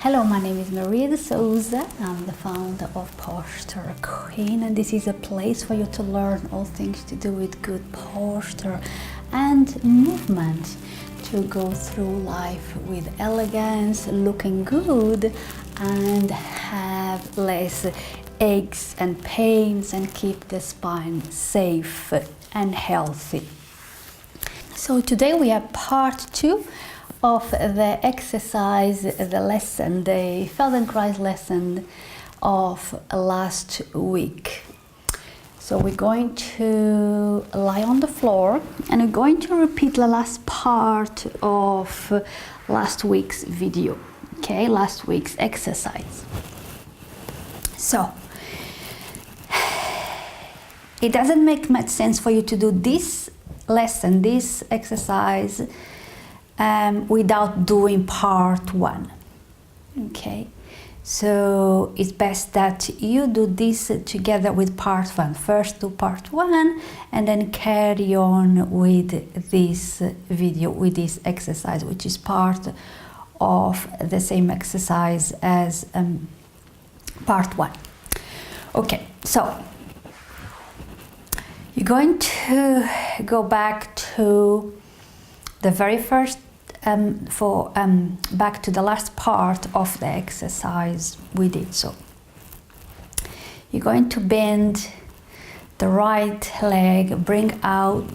Hello, my name is Maria de Souza. I'm the founder of Posture Queen, and this is a place for you to learn all things to do with good posture and movement, to go through life with elegance, looking good, and have less aches and pains and keep the spine safe and healthy. So today we have part 2 of the exercise, the lesson, the Feldenkrais lesson of last week. So we're going to lie on the floor and we're going to repeat the last part of last week's video, okay, last week's exercise. So it doesn't make much sense for you to do this lesson, this exercise, without doing part 1. Okay, so it's best that you do this together with part 1. First do part 1 and then carry on with this video, with this exercise, which is part of the same exercise as part 1. Okay, so you're going to go back to the very first back to the last part of the exercise we did. So you're going to bend the right leg, bring up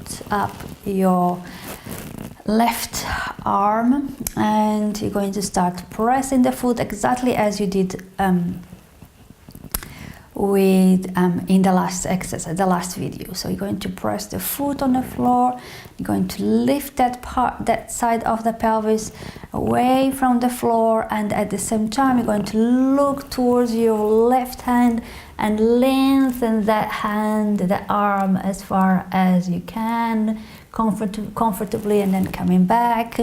your left arm, and you're going to start pressing the foot exactly as you did in the last exercise, the last video. So you're going to press the foot on the floor, you're going to lift that side of the pelvis away from the floor, and at the same time you're going to look towards your left hand and lengthen that hand, the arm, as far as you can, comfortably, and then coming back.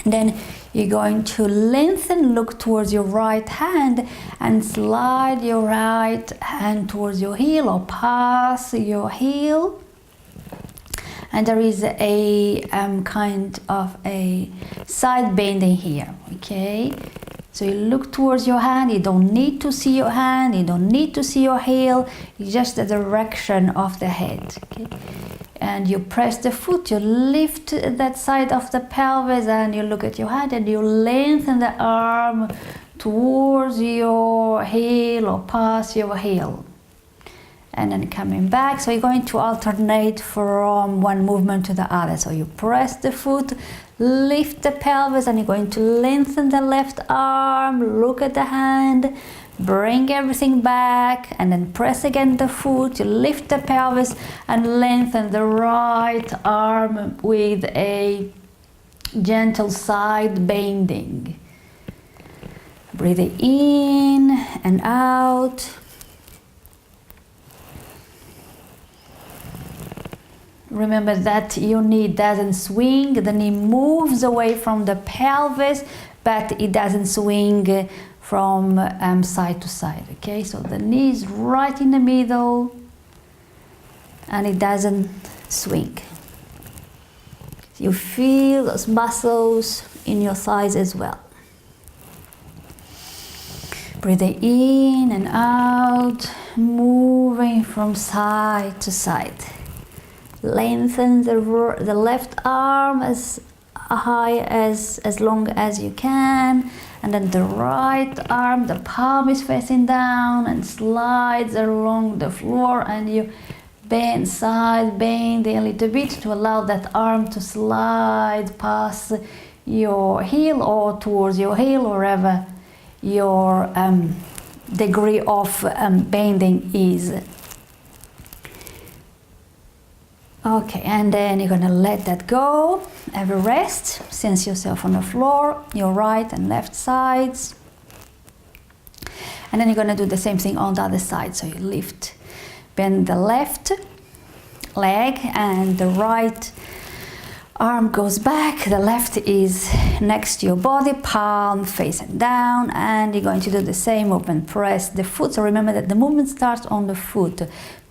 And then you're going to lengthen, look towards your right hand and slide your right hand towards your heel or pass your heel. And there is a kind of a side bending here, okay? So you look towards your hand, you don't need to see your hand, you don't need to see your heel, it's just the direction of the head, okay? And you press the foot, you lift that side of the pelvis, and you look at your hand and you lengthen the arm towards your heel or past your heel. And then coming back, so you're going to alternate from one movement to the other. So you press the foot, lift the pelvis, and you're going to lengthen the left arm, look at the hand, bring everything back, and then press again the foot, you lift the pelvis and lengthen the right arm with a gentle side bending. Breathing in and out. Remember that your knee doesn't swing, the knee moves away from the pelvis, but it doesn't swing from side to side, okay? So the knee is right in the middle and it doesn't swing. You feel those muscles in your thighs as well. Breathing in and out, moving from side to side. Lengthen the left arm as high as long as you can, and then the right arm, the palm is facing down and slides along the floor, and you bend bending a little bit to allow that arm to slide past your heel or towards your heel, wherever your degree of bending is. Okay, and then you're gonna let that go. Have a rest, sense yourself on the floor, your right and left sides. And then you're gonna do the same thing on the other side. So you lift, bend the left leg and the right arm goes back. The left is next to your body, palm facing down, and you're going to do the same movement. Press the foot. So remember that the movement starts on the foot.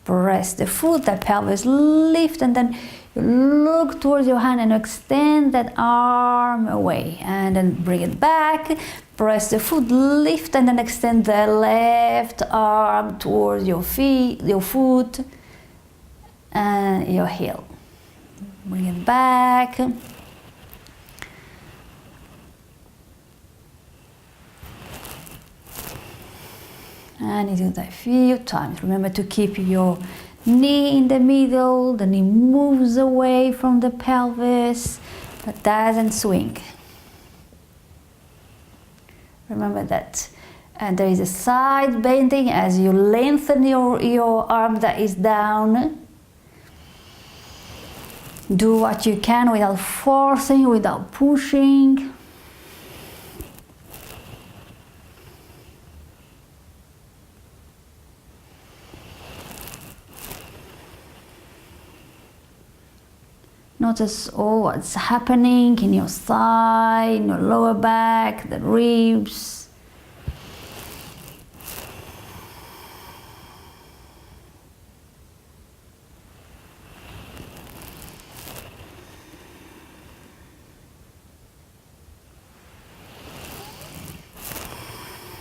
Press the foot, the pelvis lift, and then you look towards your hand and extend that arm away, and then bring it back, Press the foot, lift and then extend the left arm towards your feet, your foot and your heel. Bring it back. And you do that a few times. Remember to keep your knee in the middle. The knee moves away from the pelvis, but doesn't swing. Remember that there is a side bending as you lengthen your arm that is down. Do what you can without forcing, without pushing. Notice all what's happening in your thigh, in your lower back, the ribs.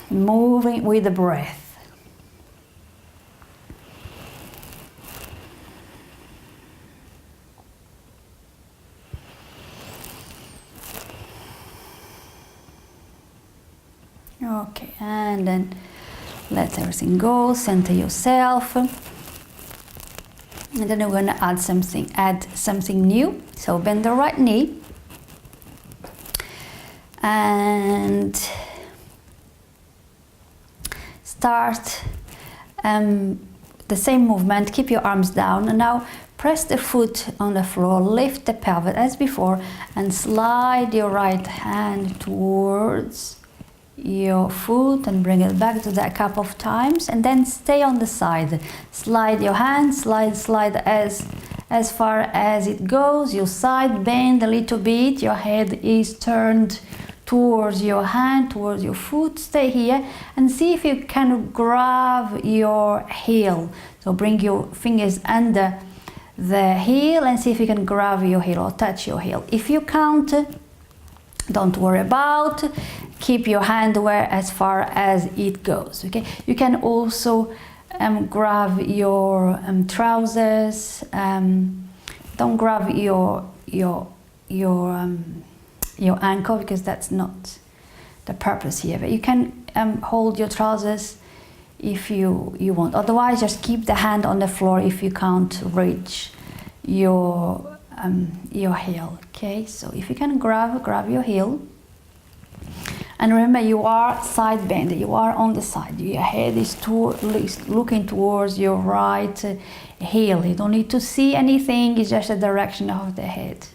Moving with the breath. Okay, and then let everything go, center yourself. And then we're going to add something new. So bend the right knee. And start the same movement, keep your arms down. And now press the foot on the floor, lift the pelvis as before, and slide your right hand towards your foot and bring it back to that a couple of times, and then stay on the side. Slide your hand, slide as far as it goes. Your side bend a little bit, your head is turned towards your hand, towards your foot. Stay here and see if you can grab your heel. So bring your fingers under the heel and see if you can grab your heel or touch your heel. If you can't, don't worry about. Keep your hand where as far as it goes. Okay. You can also grab your trousers. Don't grab your ankle because that's not the purpose here. But you can hold your trousers if you want. Otherwise, just keep the hand on the floor if you can't reach your heel. Okay. So if you can grab your heel. And remember, you are side bended, you are on the side. Your head is looking towards your right heel. You don't need to see anything, it's just the direction of the head.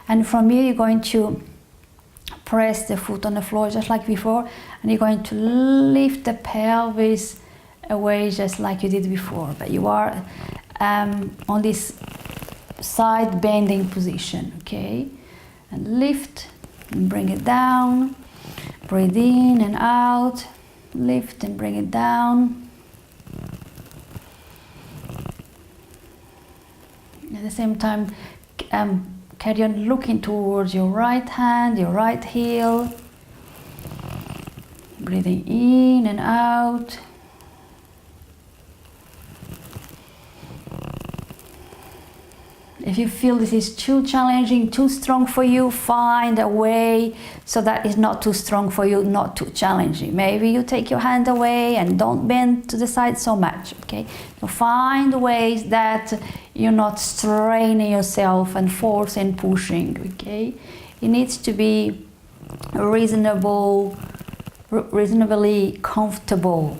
And from here, you're going to press the foot on the floor just like before, and you're going to lift the pelvis away just like you did before. But you are on this side bending position, okay? And lift and bring it down. Breathe in and out, lift and bring it down. At the same time, carry on looking towards your right hand, your right heel. Breathing in and out. If you feel this is too challenging, too strong for you, find a way so that it's not too strong for you, not too challenging. Maybe you take your hand away and don't bend to the side so much, okay? So find ways that you're not straining yourself and forcing, pushing, okay? It needs to be reasonably comfortable.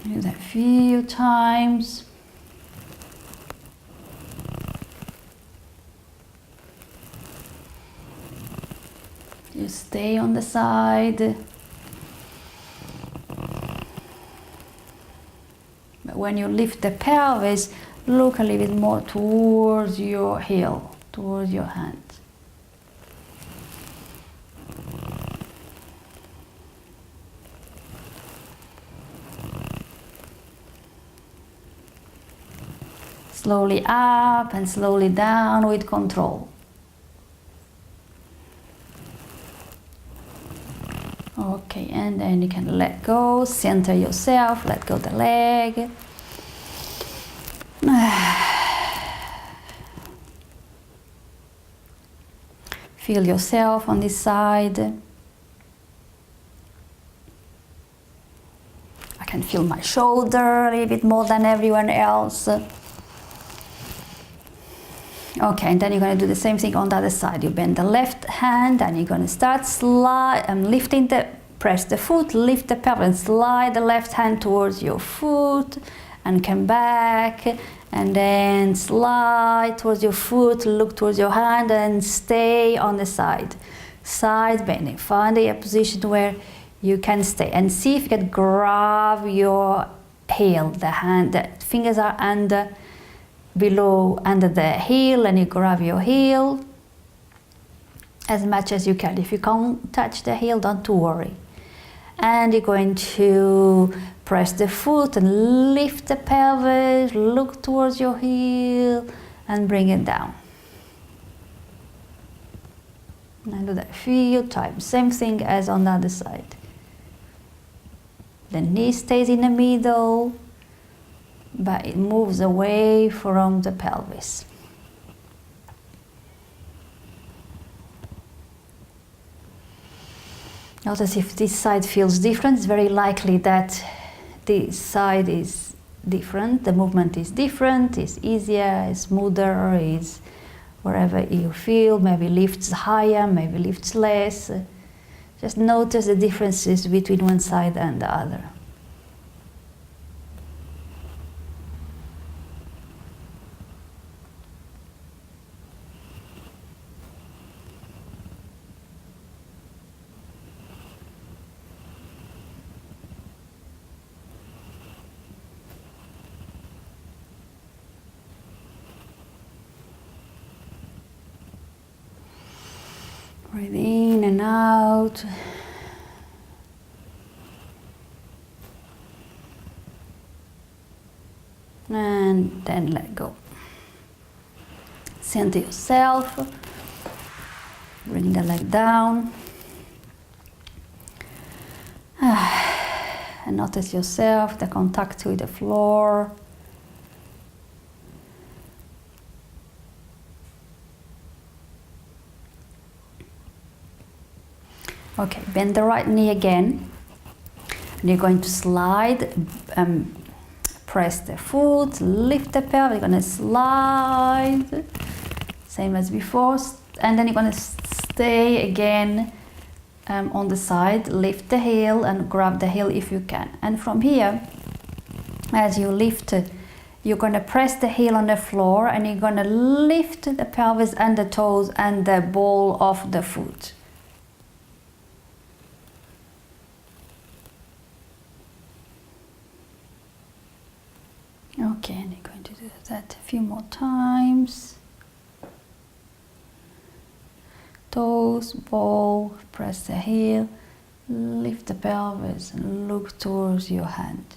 Do that a few times. You stay on the side. But when you lift the pelvis, look a little bit more towards your heel, towards your hand. slowly up and slowly down with control. Okay, and then you can let go, center yourself, let go the leg. Feel yourself on this side. I can feel my shoulder a little bit more than everyone else. Okay, and then you're going to do the same thing on the other side. You bend the left hand and you're going to start lifting press the foot, lift the pelvis and slide the left hand towards your foot and come back, and then slide towards your foot, look towards your hand and stay on the side. Side bending, find a position where you can stay and see if you can grab your heel. The fingers are under the heel, and you grab your heel as much as you can. If you can't touch the heel, don't worry. And you're going to press the foot and lift the pelvis, look towards your heel and bring it down. And do that a few times, same thing as on the other side. The knee stays in the middle, but it moves away from the pelvis. Notice if this side feels different. It's very likely that this side is different. The movement is different, it's easier, it's smoother, it's wherever you feel. Maybe lifts higher, maybe lifts less. Just notice the differences between one side and the other. Breathe in and out. And then let go. Center yourself. Bring the leg down. And notice yourself, the contact with the floor. Okay, bend the right knee again. And you're going to slide, press the foot, lift the pelvis. You're going to slide, same as before. And then you're going to stay again on the side, lift the heel and grab the heel if you can. And from here, as you lift it, you're going to press the heel on the floor and you're going to lift the pelvis and the toes and the ball of the foot. Okay, and you're going to do that a few more times. Toes, ball, press the heel, lift the pelvis and look towards your hand.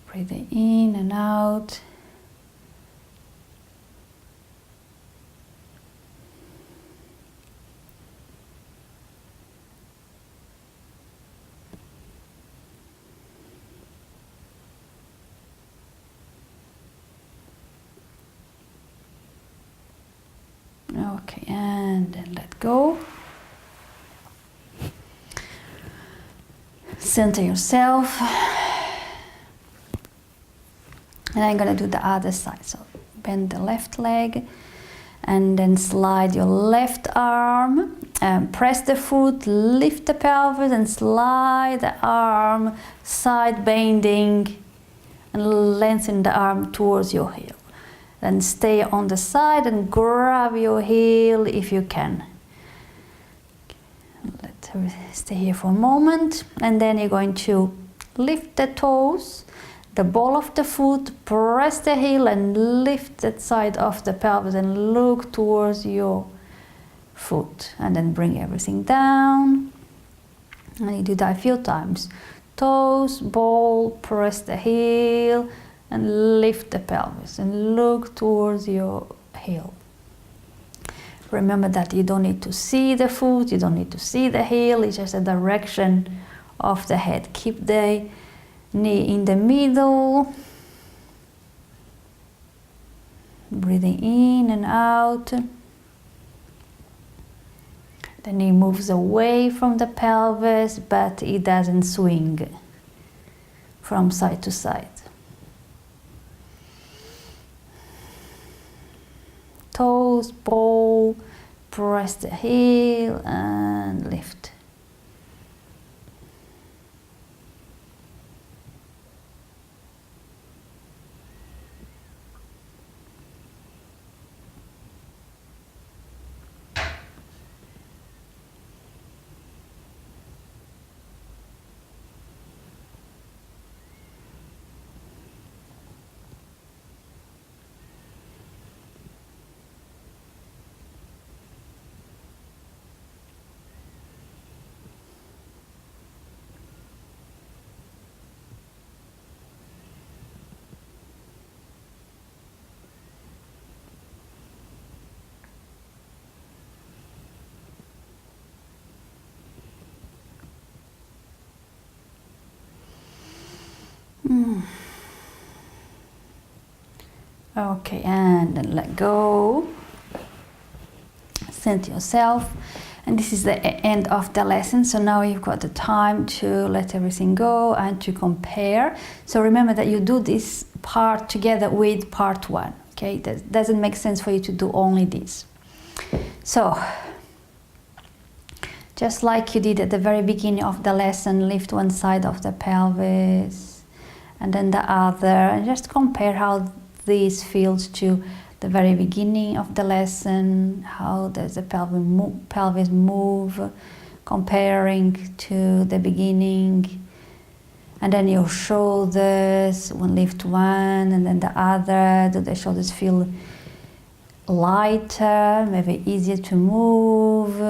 Breathe in and out. Okay, and then let go. Center yourself. And I'm going to do the other side. So bend the left leg and then slide your left arm and press the foot, lift the pelvis and slide the arm, side bending and lengthen the arm towards your heel. Then stay on the side and grab your heel if you can. Stay here for a moment, and then you're going to lift the toes, the ball of the foot, press the heel and lift that side of the pelvis and look towards your foot. And then bring everything down. And you do that a few times. Toes, ball, press the heel and lift the pelvis and look towards your heel. Remember that you don't need to see the foot, you don't need to see the heel, it's just a direction of the head. Keep the knee in the middle, breathing in and out. The knee moves away from the pelvis, but it doesn't swing from side to side. Toes, ball, press the heel and lift. Okay, and then let go. Center yourself. And this is the end of the lesson. So now you've got the time to let everything go and to compare. So remember that you do this part together with part one. Okay, that doesn't make sense for you to do only this. So, just like you did at the very beginning of the lesson, lift one side of the pelvis and then the other, and just compare how this feels to the very beginning of the lesson. How does the pelvis move comparing to the beginning? And then your shoulders, lift one and then the other. Do the shoulders feel lighter, maybe easier to move?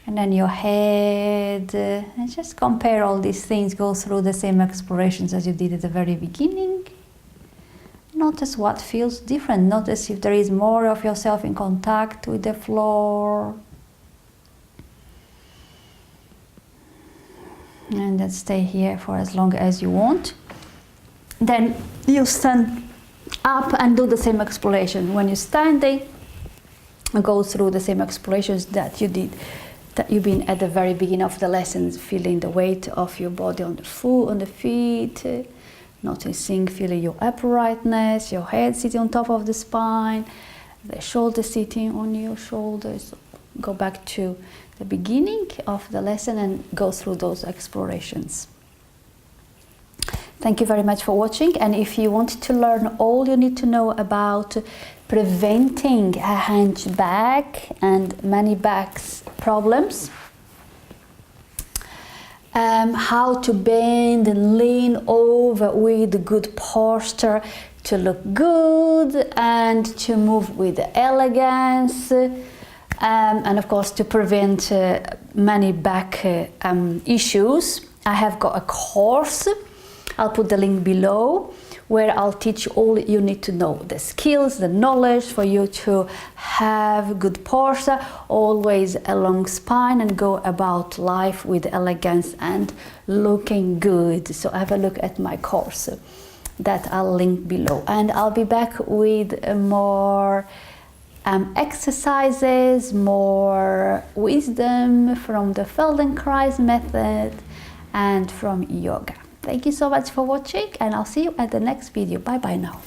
And then your head, and just compare all these things, go through the same explorations as you did at the very beginning. Notice what feels different. Notice if there is more of yourself in contact with the floor. And then stay here for as long as you want. Then you stand up and do the same exploration. When you're standing, go through the same explorations that you did, that you've been at the very beginning of the lessons, feeling the weight of your body on the foot, on the feet, noticing, feeling your uprightness, your head sitting on top of the spine, the shoulders sitting on your shoulders. Go back to the beginning of the lesson and go through those explorations. Thank you very much for watching, and if you want to learn all you need to know about preventing a hunchback and many back problems, how to bend and lean over with good posture to look good and to move with elegance, and of course to prevent many back issues, I have got a course. I'll put the link below, where I'll teach you all you need to know, the skills, the knowledge for you to have good posture, always a long spine, and go about life with elegance and looking good. So have a look at my course that I'll link below, and I'll be back with more exercises, more wisdom from the Feldenkrais method and from yoga. Thank you so much for watching, and I'll see you at the next video. Bye bye now.